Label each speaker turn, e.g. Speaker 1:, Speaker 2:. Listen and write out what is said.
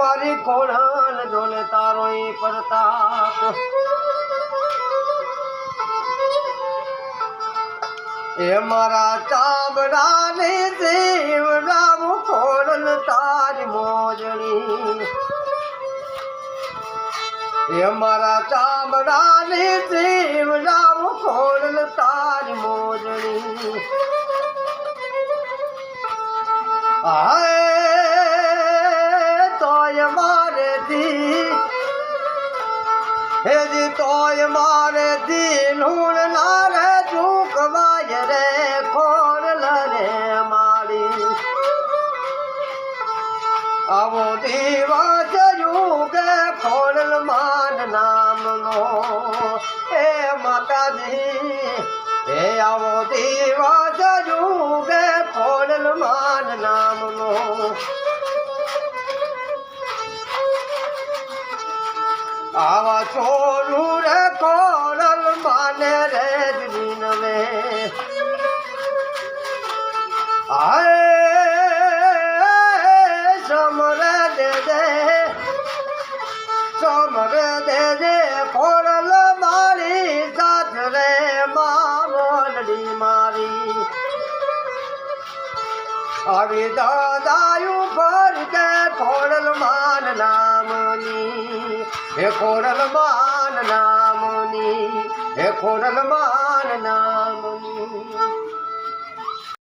Speaker 1: મારી ખોડલ જોને તારો પ્રતાપ એ મારા ચામડાને દેવરામ ખોડલ તારી મોજણી એ મારા ચામડાને દેવરામ ખોડલ તારી મોજણી આય તોય મારે દી હે જી તોય મારે દી લૂણ ના રે ઝૂકવાય રે ખોડલ રે મારી આવો દિવસ યુગે ખોડલ માન નામનો હે માતાજી હે આવો દિવસ યુગે ખોડલ માન નામનો આવા છોરું રે ખોડલ માને રે જીનવે આય સમરે દે દે ખોડલ મારી સાથ રે માવલડી મારી આવી દાદાયું પર કે ખોડલ માન નામની હે ખોડલ માન નામની હે ખોડલ માન નામ